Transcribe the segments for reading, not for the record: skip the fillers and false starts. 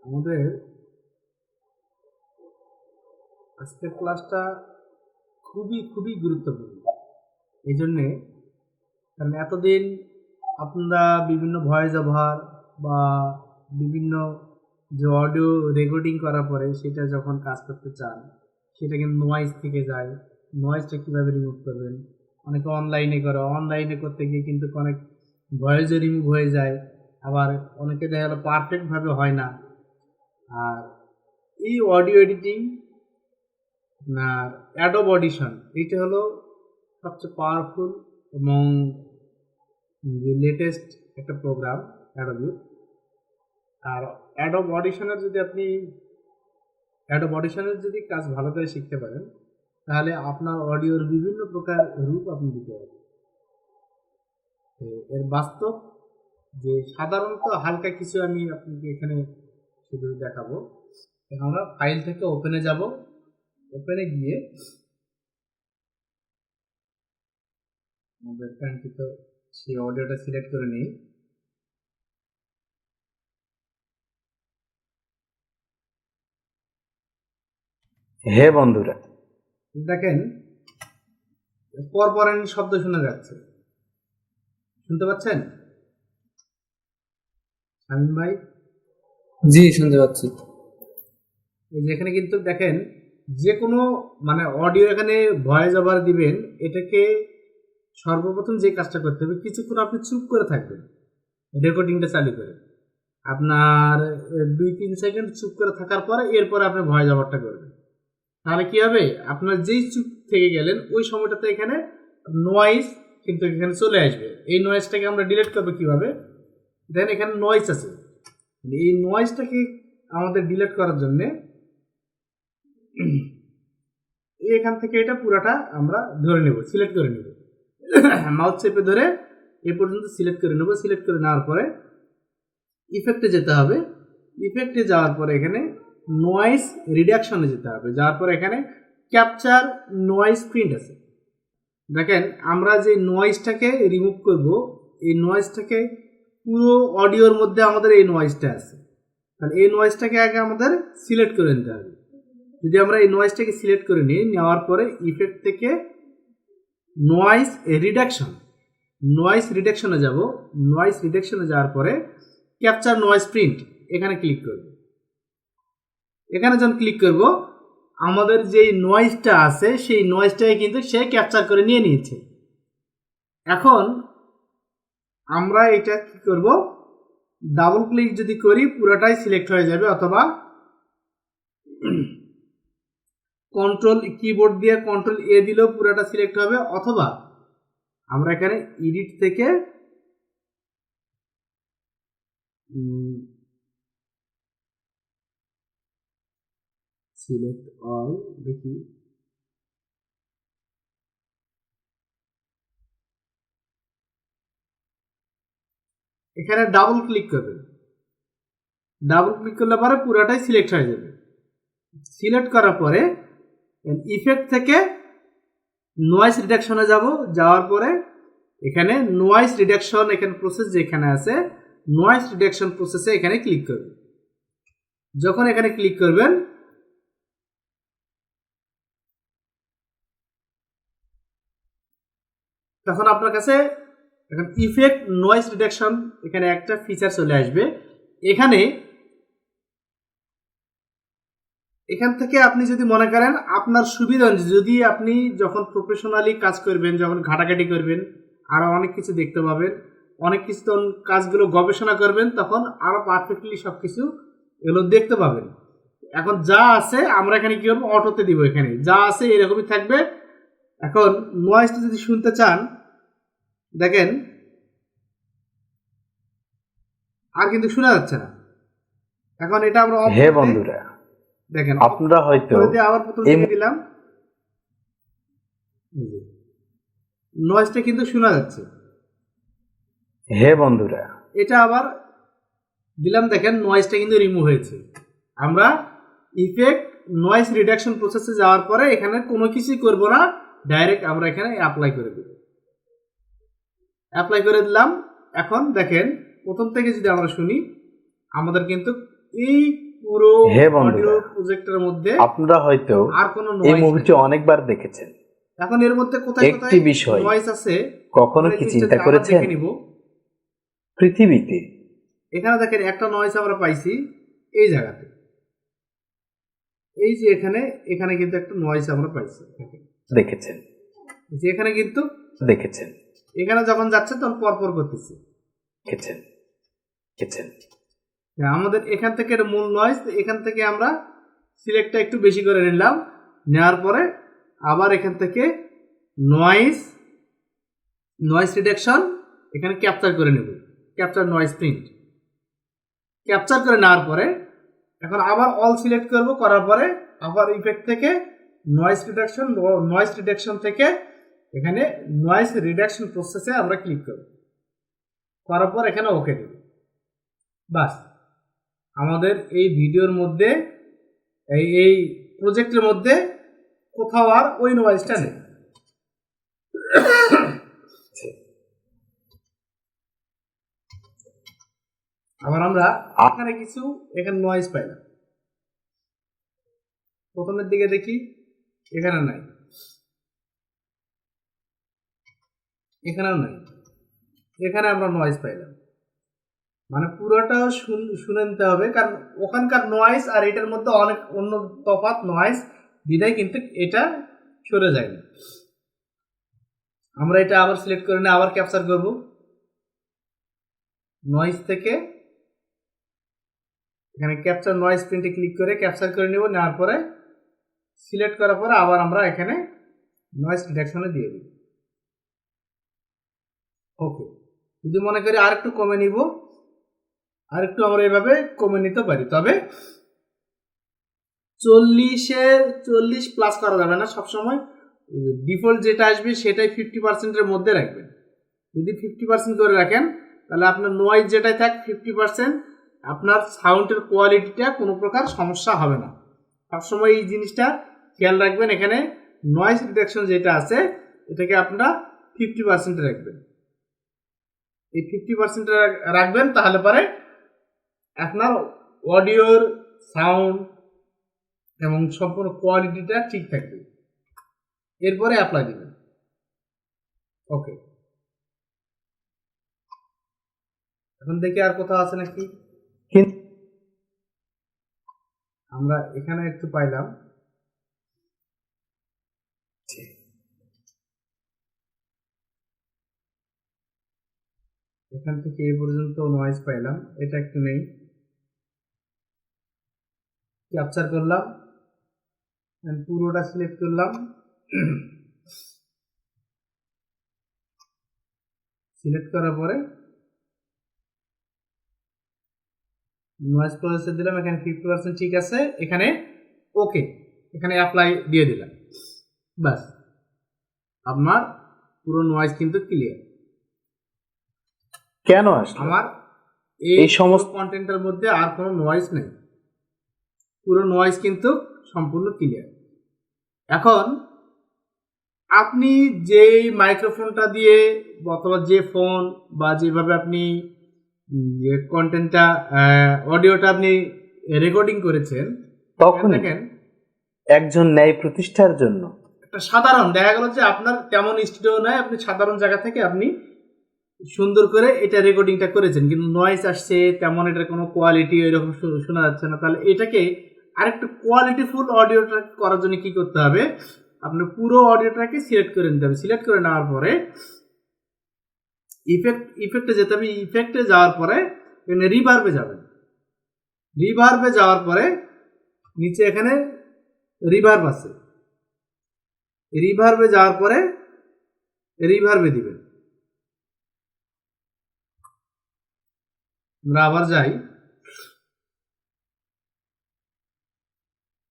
আমাদের আজকের ক্লাসটা খুবই খুবই গুরুত্বপূর্ণ। এই জন্যে কারণ এতদিন আপনারা বিভিন্ন ভয়েস ওভার বা বিভিন্ন যে অডিও রেকর্ডিং করার পরে সেটা যখন কাজ করতে চান সেটা কিন্তু নয়েজ থেকে যায়। নয়েজটা কীভাবে রিমুভ করবেন? অনেকে অনলাইনে করে, অনলাইনে করতে গিয়ে কিন্তু অনেক ভয়েসও রিমুভ হয়ে যায়, আবার অনেকে দেখা গেলো পারফেক্টভাবে হয় না। আর এই অডিও এডিটিং না অ্যাডোব অডিশন, এইটা হলো সবচেয়ে পাওয়ারফুল এবং যে লেটেস্ট একটা প্রোগ্রাম অ্যাডোবি। আর অ্যাডোব অডিশনের যদি কাজ ভালো করে শিখতে পারেন তাহলে আপনার অডিওর বিভিন্ন প্রকার রূপ আপনি দিতে পারবেন। এর বাস্তব যে সাধারণত হালকা কিছু আমি আপনাকে এখানে শুধু দেখাবো। আমরা ফাইল থেকে ওপেনে যাব, ওপেনে গিয়ে আমাদের কাঙ্ক্ষিত সেই অডিওটা সিলেক্ট করে নিই। হে বন্ধুরা, দেখেন পরপরানি শব্দ শোনা যাচ্ছে, শুনতে পাচ্ছেন শামীম ভাই? জি, শুনতে পাচ্ছি। এখানে কিন্তু দেখেন যে কোনো মানে অডিও এখানে ভয়েস ওভার দিবেন, এটাকে সর্বপ্রথম যে কাজটা করতে হবে, কিছুক্ষণ আপনি চুপ করে থাকবেন রেকর্ডিংটা চালু করে। আপনার 2-3 সেকেন্ড চুপ করে থাকার পরে এরপরে আপনি ভয়েস ওভারটা করবেন। তাহলে কি হবে, আপনার যেই চুপ থেকে গেলেন ওই সময়টাতে এখানে নয়েজ কিন্তু এখানে চলে আসবে। এই নয়েজটাকে আমরা ডিলিট করবো কিভাবে? দেন এখানে নয়েজ আছে, এই নয়েজটাকে আমাদের ডিলিট করার জন্যে এখান থেকে এটা পুরাটা আমরা ধরে নেব, সিলেক্ট করে নেব। মাউস চেপে ধরে এ পর্যন্ত সিলেক্ট করে নেব। সিলেক্ট করে নেওয়ার পরে ইফেক্টে যেতে হবে। ইফেক্টে যাওয়ার পরে এখানে নয়েজ রিডাকশনে যেতে হবে। যাওয়ার পরে এখানে ক্যাপচার নয়েজ প্রিন্ট আছে। দেখেন আমরা যে নয়েজটাকে রিমুভ করব, এই নয়েজটাকে পুরো অডিওর মধ্যে আমাদের এই নয়েজটা আছে, তাহলে এই নয়েজটাকে আগে আমাদের সিলেক্ট করে নিতে হবে। যদি আমরা এই নয়েজটাকে সিলেক্ট করে নিই, নেওয়ার পরে ইফেক্ট থেকে নয়েজ রিডাকশনে যাব। নয়েজ রিডাকশনে যাওয়ার পরে ক্যাপচার নয়েজ প্রিন্ট এখানে ক্লিক করব। এখানে যখন ক্লিক করব আমাদের যেই নয়েজটা আছে সেই নয়েজটাকে কিন্তু সে ক্যাপচার করে নিয়ে নিয়েছে। এখন আমরা এটা কি করব, ডাবল ক্লিক যদি করি পুরোটাই সিলেক্ট হয়ে যাবে, অথবা কন্ট্রোল কিবোর্ড দিয়ে কন্ট্রোল এ দিলেও পুরোটা সিলেক্ট হবে, অথবা আমরা এখানে এডিট থেকে সিলেক্ট অল দেখি, এখানে ডাবল ক্লিক করবেন। ডাবল ক্লিক করলে পরে পুরোটাই সিলেক্ট হয়ে যাবে। সিলেক্ট করার পরে ইফেক্ট থেকে নয়েজ রিডাকশনে যাব। যাওয়ার পরে এখানে নয়েজ রিডাকশন এখানে প্রসেস যেখানে আছে, নয়েজ রিডাকশন প্রসেসে এখানে ক্লিক করবেন। যখন এখানে ক্লিক করবেন তখন আপনার কাছে এখন ইফেক্ট নয়েজ রিডাকশন এখানে একটা ফিচার চলে আসবে। এখান থেকে আপনি যদি মনে করেন আপনার সুবিধা, যদি আপনি যখন প্রফেশনালি কাজ করবেন, যখন ঘাটাঘাটি করবেন, আরও অনেক কিছু দেখতে পাবেন, অনেক কিছু তখন কাজগুলো গবেষণা করবেন, তখন আরও পারফেক্টলি সব কিছু এগুলো দেখতে পাবেন। এখন যা আছে আমরা এখানে কি করবো, অটোতে দিব। এখানে যা আছে এরকমই থাকবে। এখন নয়েজটা যদি শুনতে চান দেখেন আর কিন্তু শোনা যাচ্ছে না। এখন এটা আমরা হে বন্ধুরা, দেখেন আপনারা হয়তো আবার প্রথম থেকে দিলাম, নয়েজটা কিন্তু শোনা যাচ্ছে। হে বন্ধুরা, এটা আবার দিলাম, দেখেন নয়েজটা কিন্তু রিমুভ হয়েছে। আমরা ইফেক্ট নয়েজ রিডাকশন প্রসেসে যাওয়ার পরে এখানে কোনো কিছুই করব না, ডাইরেক্ট আমরা এখানে অ্যাপ্লাই করে দেব। অ্যাপ্লাই করে দিলাম। এখন দেখেন প্রথম থেকে যদি আমরা শুনি আমাদের কিন্তু এই পুরো হে বন্ধুরা। অডিও প্রজেক্টের মধ্যে আপনারা হয়তো আর কোনো এই নয়েজ মুভিটি অনেকবার দেখেছেন। এখন এর মধ্যে কোথায় একটি কোথায় বিষয় নয়েজ আছে কখনো আমরা এই কি জিনিসটা চিন্তা আবার করেছেন? দেখে নিব। পৃথিবীতে এখানে দেখেন একটা নয়েজ আমরা পাইছি এই জায়গাতে, এই যে এখানে এখানে কিন্তু একটা নয়েজ আমরা পাইছি, দেখেছেন যে এখানে কিন্তু দেখেছেন এখানে যখন যাচ্ছে তখন পরপর করতেছে। দেখেছেন দেখেছেন আমাদের এখান থেকে এটা মূল নয়েজ, এখান থেকে আমরা সিলেক্টটা একটু বেশি করে নিলাম, নেওয়ার পরে আবার এখান থেকে নয়েজ রিডাকশন এখানে ক্যাপচার করে নেব, ক্যাপচার নয়েজ প্রিন্ট ক্যাপচার করে নেওয়ার পরে এখন আবার অল সিলেক্ট করব, করার পরে আবার ইফেক্ট থেকে নয়েজ রিডাকশন থেকে এখানে নয়েজ রিডাকশন প্রসেসে আমরা ক্লিক করব, করার পর এখানে ওকে দেব। বাস, আমাদের এই ভিডিওর মধ্যে এই প্রজেক্টের মধ্যে কোথাও আর ওই নয়েজটা নেই। আবার আমরা এখানে কিছু এখানে নয়েজ পাইলাম, প্রথমের দিকে দেখি এখানে নাই, এখানেও নাই, এখানে আমরা নয়েজ পাইলাম। মানে পুরোটা শুনে নিতে হবে, কারণ ওখানকার নয়েজ আর এটার মধ্যে অনেক অন্য তফাৎ নয়েজ বিধায় কিন্তু এটা সরে যায় না। আমরা এটা আবার সিলেক্ট করে নিয়ে আবার ক্যাপচার করব, নয়েজ থেকে এখানে ক্যাপচার নয়েজ প্রিন্টে ক্লিক করে ক্যাপচার করে নেব, নেওয়ার পরে সিলেক্ট করার পরে আবার আমরা এখানে নয়েজ রিডাকশনে দিয়ে দিই। ওকে, যদি মনে করি আর একটু কমে নিব, আর একটু আমরা এভাবে কমে নিতে পারি, তবে 40 প্লাস করা যাবে না, সবসময় ডিফল্ট যেটা আসবে সেটাই 50%-এর মধ্যে রাখবেন। যদি 50% করে রাখেন তাহলে আপনার নয়েজ যেটাই থাক 50%, আপনার সাউন্ডের কোয়ালিটিটা কোনো প্রকার সমস্যা হবে না। সবসময় এই জিনিসটা খেয়াল রাখবেন, এখানে নয়েজ রিডাকশন যেটা আছে এটাকে আপনারা 50% রাখবেন। এই 50% রাখবেন, তাহলে পরে আপনার অডিওর সাউন্ড এবং সম্পূর্ণ কোয়ালিটিটা ঠিক থাকবে। এরপরে অ্যাপ্লাই দিবেন। ওকে, এখন দেখি আর কোথাও আছে নাকি। কিন্তু আমরা এখানে একটু পাইলাম, এখান থেকে এই পর্যন্ত নয়েজ পাইলাম, এটা একটু নেই, ক্যাপচার করলাম, পুরোটা সিলেক্ট করলাম, সিলেক্ট করার পরে নয়েজ প্রসেসর দিলাম, এখানে 50% ঠিক আছে, এখানে ওকে, এখানে অ্যাপ্লাই দিয়ে দিলাম। বাস, আপনার পুরো নয়েজ কিন্তু ক্লিয়ার। কেন আসলো? আমার এই সমস্ত কন্টেন্টের মধ্যে আর কোনো নয়েজ নেই, পুরো নয়েজ কিন্তু সম্পূর্ণ ক্লিয়ার। এখন আপনি যেই মাইক্রোফোনটা দিয়ে অথবা যে ফোন বা যেভাবে আপনি যে কন্টেন্টটা অডিওটা আপনি রেকর্ডিং করেছেন, তখন দেখেন একজন ন্যায় প্রতিষ্ঠার জন্য একটা সাধারণ দেখা গেল যে আপনার তেমন স্টুডিও নয়, আপনি সাধারণ জায়গা থেকে আপনি সুন্দর করে এটা রেকর্ডিংটা করেছেন, কিন্তু নয়েজ আসছে তেমন, এটার কোনো কোয়ালিটি এরকম শোনা যাচ্ছে না। তাহলে এটাকে আরেকটু কোয়ালিটিফুল অডিওটা করার জন্য কি করতে হবে, আপনার পুরো অডিওটাকে সিলেক্ট করে নিতে হবে। সিলেক্ট করে নেওয়ার পরে ইফেক্টে যেতে হবে, ইফেক্টে যাওয়ার পরে এখানে রিভার্বে যাবেন, রিভার্বে যাওয়ার পরে নিচে এখানে রিভার্ব আছে, রিভার্বে যাওয়ার পরে রিভার্বে দিবেন। আমরা আবার যাই,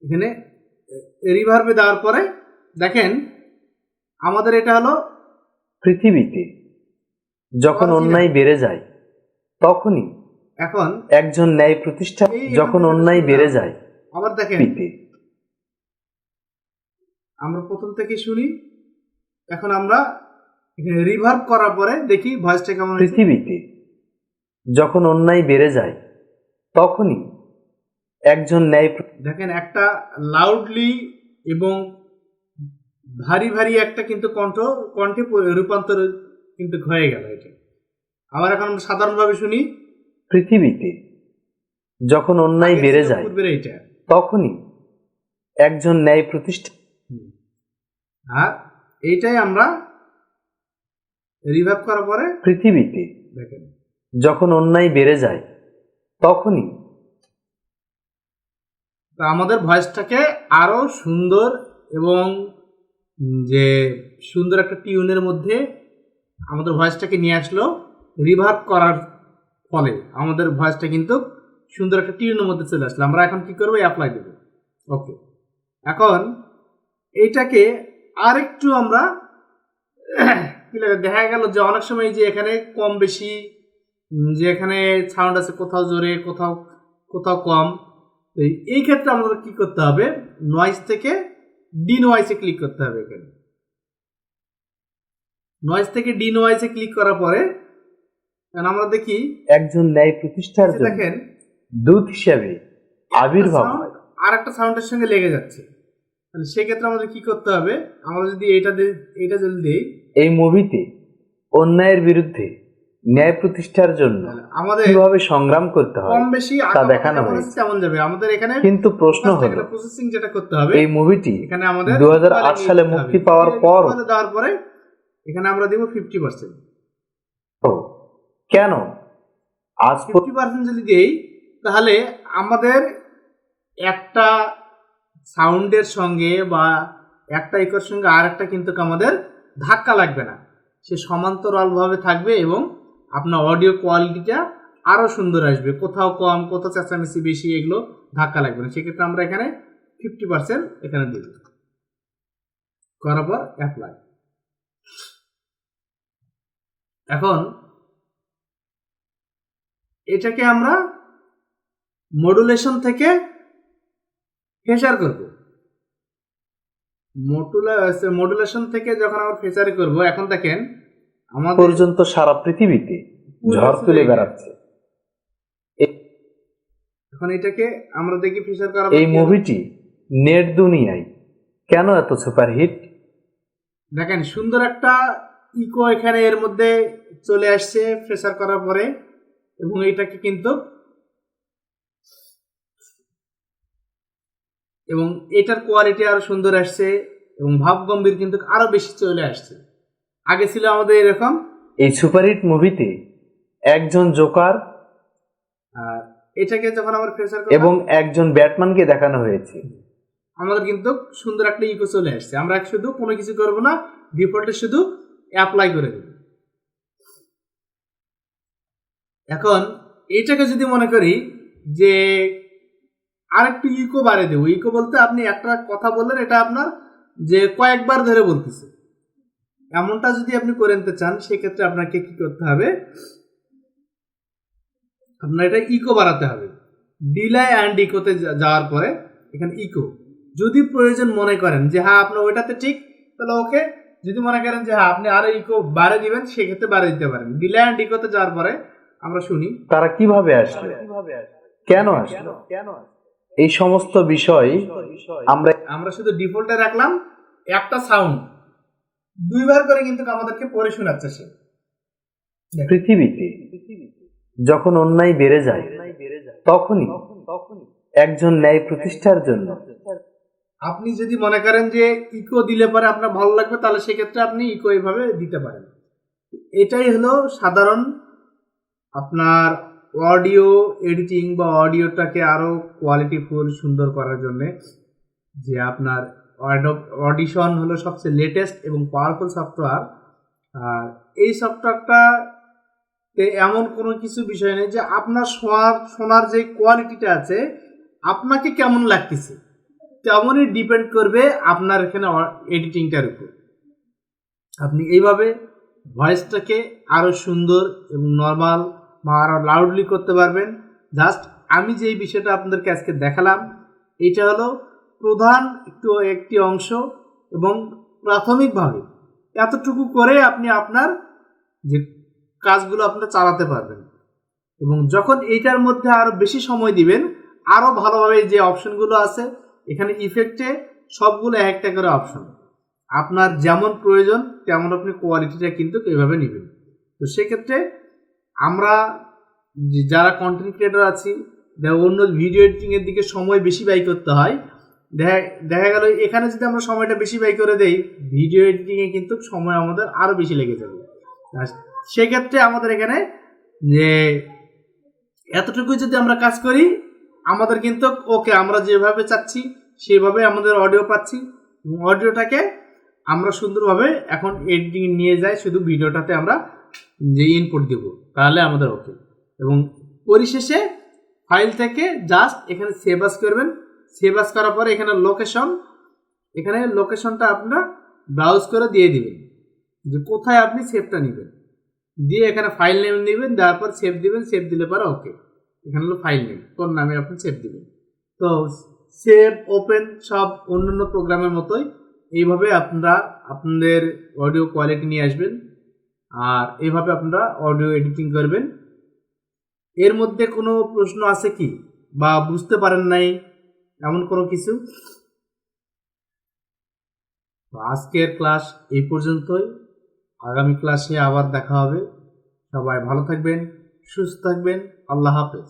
এখানে রিভার্বে দেওয়ার পরে দেখেন আমাদের এটা হলো পৃথিবীতে যখন অন্যায় বেড়ে যায় তখনই এখন একজন ন্যায় প্রতিষ্ঠা, যখন অন্যায় বেড়ে যায় আবার দেখেন পৃথিবীতে। আমরা প্রথম থেকে শুনি, এখন আমরা এখানে রিভার্ব করার পরে দেখি ভয়েসটা কেমন হয়েছে। পৃথিবীতে যখন অন্যায় বেড়ে যায় তখনই একজন ন্যায় দেখেন একটা লাউডলি এবং ভারী ভারী একটা কিন্তু কণ্ঠে রূপান্তর কিন্তু হয়ে গেল এটা। আবার এখন আমরা সাধারণভাবে শুনি, পৃথিবীতে যখন অন্যায় আগে বেড়ে ছিল যায় পূর্বের এইটা। তখনই একজন ন্যায় প্রতিষ্ঠা হুম। আর এইটাই আমরা রিভাইভ করার পরে পৃথিবীতে দেখেন যখন অন্যায় বেড়ে যায় তখনই তো আমাদের ভয়েসটাকে আরো সুন্দর এবং যে সুন্দর একটা টিউনের মধ্যে আমাদের ভয়েসটাকে নিয়ে আসলো। রিভার্ব করার ফলে আমাদের ভয়েসটা কিন্তু সুন্দর একটা টিউনের মধ্যে চলে আসলো। আমরা এখন কি করবো, অ্যাপ্লাই দেব। ওকে, এখন এইটাকে আরেকটু আমরা কি লাগে, দেখা গেল যে অনেক সময় যে এখানে কম বেশি যে এখানে সাউন্ড আছে, কোথাও জোরে কোথাও কোথাও কম। এই ক্ষেত্রে আমাদের কি করতে হবে, নয়েজ থেকে ডি নয়েজে ক্লিক করতে হবে। এখানে নয়েজ থেকে ডি নয়েজে ক্লিক করার পরে আমরা দেখি একজন ন্যায় প্রতিষ্ঠার জন্য দেখেন দূত হিসেবে আবির্ভাব সাউন্ড হয়। আর একটা সাউন্ডের সঙ্গে লেগে যাচ্ছে। তাহলে সেক্ষেত্রে আমাদের কি করতে হবে, আমরা যদি এটা যদি দিই, এই মুভিতে অন্যায়ের বিরুদ্ধে ন্যায় প্রতিষ্ঠার জন্য আমাদের কিভাবে সংগ্রাম করতে হয় কম বেশি তা দেখানো হয়েছে। তেমন যাবে। আমাদের এখানে কিন্তু প্রশ্ন হলো, প্রসেসিং যেটা করতে হবে, এই মুভিটি এখানে আমাদের 2008 সালে মুক্তি পাওয়ার পর দেওয়ার পরে এখানে আমরা দিব 50%। কেন আজ 50% যদি দেই তাহলে আমাদের একটা সাউন্ডের সঙ্গে বা একটা ইকোর সঙ্গে আর একটা কিন্তু আমাদের ধাক্কা লাগবে না, সে সমান্তরালভাবে থাকবে এবং আপনার অডিও কোয়ালিটিটা আরও সুন্দর আসবে। কোথাও কম, কোথাও চেঁচামেচি বেশি, এগুলো ধাক্কা লাগবে না। সেক্ষেত্রে আমরা এখানে 50% এখানে দিব, করার পর অ্যাপ্লাই। এখন এটাকে আমরা মডুলেশন থেকে ফেসার করব। মডুলেশন থেকে যখন আমরা ফেসারি করব, এখন দেখেন আমাদের পর্যন্ত সারা পৃথিবীতে ঝড় তুলে বেড়াচ্ছে। এখন এটাকে আমরা দেখি ফেসার করা। এই মুভিটি নেট দুনিয়ায় কেন এত সুপারহিট? দেখেন সুন্দর একটা ইকো এখানে এর মধ্যে চলে আসছে ফেসার করার পরে, এবং এইটাকে কিন্তু এবং এটার কোয়ালিটি আরো সুন্দর আসছে এবং ভাব গম্ভীর কিন্তু আরো বেশি চলে আসছে। আগে ছিল আমাদের এরকম। এই সুপারহিট মুভিতে একজন জোকার আর এটাকে যখন আমরা ফেসার এবং একজন ব্যাটম্যানকে দেখানো হয়েছে, আমাদের কিন্তু সুন্দর একটা ইকো চলে আসছে। আমরা শুধু কোনো কিছু করব না, ডিফল্টে শুধু অ্যাপ্লাই করে দেব। এখন এইটাকে যদি মনে করি যে আরেকটু ইকো বাড়িয়ে দেবো, ইকো বলতে আপনি একটা কথা বললেন, এটা আপনার যে কয়েকবার ধরে বলতেছে, এমনটা যদি আপনি করে নিতে চান, সেক্ষেত্রে আপনাকে কি করতে হবে, আপনার এটা ইকো বাড়াতে হবে। ডিলে অ্যান্ড ইকোতে যাওয়ার পরে এখানে ইকো, যদি প্রয়োজন মনে করেন যে হ্যাঁ আপনার ওইটাতে ঠিক, তাহলে ওকে। যদি মনে করেন যে হ্যাঁ আপনি আরো ইকো বাড়িয়ে দিবেন, সেক্ষেত্রে বাড়িয়ে দিতে পারেন। ডিলে অ্যান্ড ইকোতে যাওয়ার পরে আমরা শুনি তারা কিভাবে আসলো, কেন আসলো, এই সমস্ত বিষয় আমরা শুধু ডিফল্টে রাখলাম। একটা সাউন্ড দুইবার করে কিন্তু আমাদেরকে পড়ে শোনাচ্ছে সে। পৃথিবীতে যখন অন্যায় বেড়ে যায় তখনই একজন ন্যায় প্রতিষ্ঠার জন্য আপনি যদি মনে করেন যে ইকো দিলে পরে আপনার ভালো লাগবে, তাহলে সেক্ষেত্রে আপনি ইকো এইভাবে দিতে পারেন। এটাই হলো সাধারণ আপনার অডিও এডিটিং বা অডিওটাকে আরো কোয়ালিটিফুল সুন্দর করার জন্য, যে আপনার অডিশন হলো সবচেয়ে লেটেস্ট এবং পাওয়ারফুল সফটওয়্যার। আর এই সফটওয়্যারটাতে এমন কোনো কিছু বিষয় নেই যে আপনার শোনার যে কোয়ালিটিটা আছে আপনাকে কেমন লাগতেছে তেমনই ডিপেন্ড করবে আপনার এখানে এডিটিংটার উপর। আপনি এইভাবে ভয়েসটাকে আরো সুন্দর এবং নর্মাল বা আরো লাউডলি করতে পারবেন। জাস্ট আমি যে বিষয়টা আপনাদেরকে আজকে দেখালাম, এটা হলো প্রধান একটি অংশ এবং প্রাথমিকভাবে এতটুকু করে আপনি আপনার যে কাজগুলো আপনারা চালাতে পারবেন। এবং যখন এইটার মধ্যে আরো বেশি সময় দিবেন, আরও ভালোভাবে যে অপশনগুলো আছে এখানে ইফেক্টে সবগুলো একটা করে অপশন, আপনার যেমন প্রয়োজন তেমন আপনি কোয়ালিটিটা কিন্তু এইভাবে নেবেন। তো সেক্ষেত্রে আমরা যারা কন্টেন্ট ক্রিয়েটর আছি, অন্য ভিডিও এডিটিংয়ের দিকে সময় বেশি ব্যয় করতে হয়, দেখা গেল এখানে যদি আমরা সময়টা বেশি ব্যয় করে দেই, ভিডিও এডিটিংয়ে কিন্তু সময় আমাদের আরও বেশি লেগে যাবে। আর সেক্ষেত্রে আমাদের এখানে যে এতটুকু যদি আমরা কাজ করি আমাদের কিন্তু ওকে, আমরা যেভাবে চাচ্ছি সেভাবে আমাদের অডিও পাচ্ছি, অডিওটাকে আমরা সুন্দরভাবে এখন এডিটিং নিয়ে যাই, শুধু ভিডিওটাতে আমরা যে ইনপুট দেব তাহলে আমাদের ওকে। এবং পরিশেষে ফাইল থেকে জাস্ট এখানে সেভ আস করবেন, সেভ আস করার পরে এখানে লোকেশনটা আপনারা ব্রাউজ করে দিয়ে দিবেন যে কোথায় আপনি সেভটা নেবেন, দিয়ে এখানে ফাইল নেম নেবেন, দেওয়ার পর সেভ দিবেন, সেভ দিলে পরে ওকে। এখানে হলো ফাইল নেম, কোন নামে আপনি সেভ দিবেন। তো সেভ ওপেন সব অন্যান্য প্রোগ্রামের মতোই এইভাবে আপনারা আপনাদের অডিও কোয়ালিটি নিয়ে আসবেন, আর এইভাবে আপনারা অডিও এডিটিং করবেন। এর মধ্যে কোনো প্রশ্ন আছে কি, বা বুঝতে পারেন নাই এমন কোনো কিছু? আজকের ক্লাস এই পর্যন্তই, আগামী ক্লাসে আবার দেখা হবে। সবাই ভালো থাকবেন, সুস্থ থাকবেন, আল্লাহ হাফেজ।